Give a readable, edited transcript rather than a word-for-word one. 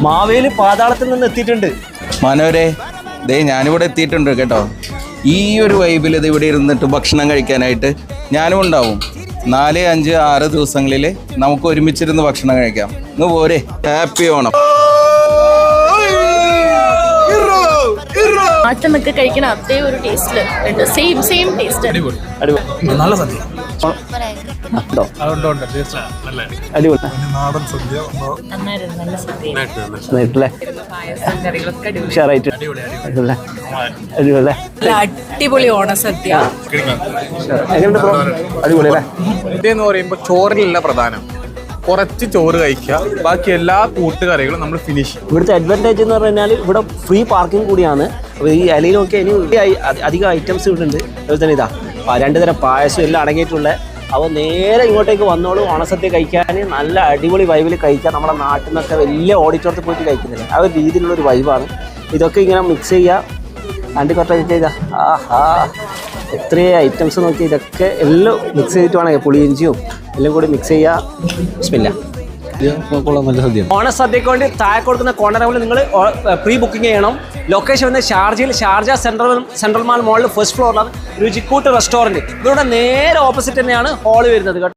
മാവേലി പാതാളത്തിൽ നിന്ന് എത്തിയിട്ടുണ്ട്. മനോരെ, ദേ ഞാനിവിടെ എത്തിയിട്ടുണ്ട് കേട്ടോ. ഈ ഒരു വൈബിൽ ഇത് ഇവിടെ ഇരുന്നിട്ട് ഭക്ഷണം കഴിക്കാനായിട്ട് ഞാനും ഉണ്ടാവും. 4, 5, 6 ദിവസങ്ങളിൽ നമുക്ക് ഒരുമിച്ചിരുന്ന് ഭക്ഷണം കഴിക്കാം. ഇന്ന് പോരെ, ഹാപ്പി ഓണം. നാട്ടിൽ കഴിക്കണ അതേ ഒരു ടേസ്റ്റില് ഉണ്ട്. Same taste. നല്ല സദ്യ. അടിപൊളി ഓണസദ്യ. എന്ന് പറയുമ്പോൾ ചോറിലല്ല പ്രധാനം, കുറച്ച് ചോറ് കഴിക്കുക, ബാക്കി എല്ലാ കൂട്ടുകറികളും നമ്മൾ ഫിനിഷ്. ഇവിടുത്തെ അഡ്വാൻറ്റേജ് എന്ന് പറഞ്ഞാൽ ഇവിടെ ഫ്രീ പാർക്കിംഗ് കൂടിയാണ്. അപ്പോൾ ഈ ഇലയിലൊക്കെ ഇനി അധികം ഐറ്റംസ് ഇവിടെ ഉണ്ട്. അതുപോലെ തന്നെ ഇതാ 2 തരം പായസം എല്ലാം അടങ്ങിയിട്ടുള്ള. അപ്പോൾ നേരെ ഇങ്ങോട്ടേക്ക് വന്നോളൂ, ഓണസദ്യ കഴിക്കാൻ നല്ല അടിപൊളി വൈബിൽ കഴിക്കാം. നമ്മുടെ നാട്ടിൽ നിന്നൊക്കെ വലിയ ഓഡിറ്റോറിയത്തിൽ പോയിട്ട് കഴിക്കുന്നില്ല, ആ ഒരു രീതിയിലുള്ളൊരു വൈബാണ്. ഇതൊക്കെ ഇങ്ങനെ മിക്സ് ചെയ്യുക, അണ്ടിക്കൊട്ട ചെയ്താൽ ആഹാ എത്രയും ഐറ്റംസ് നോക്കി ഇതൊക്കെ എല്ലാം മിക്സ് ചെയ്തിട്ട് വേണം. പുളിയിഞ്ചിയും എല്ലാം കൂടി മിക്സ് ചെയ്യുക. ബിസ്മില്ലാ. നല്ല സദ്യ. ഓണസദ്യക്ക് വേണ്ടി താഴെ കൊടുക്കുന്ന കോർണറിൽ നിങ്ങൾ പ്രീ ബുക്കിംഗ് ചെയ്യണം. ലൊക്കേഷൻ വന്ന് ഷാർജ സെൻട്രൽ മാൾ മോളിൽ ഫസ്റ്റ് ഫ്ലോറിലാണ് രുചിക്കൂട്ട് റെസ്റ്റോറൻറ്റ്. ഇവരുടെ നേരെ ഓപ്പോസിറ്റ് തന്നെയാണ് ഹാള് വരുന്നത് കേട്ടോ.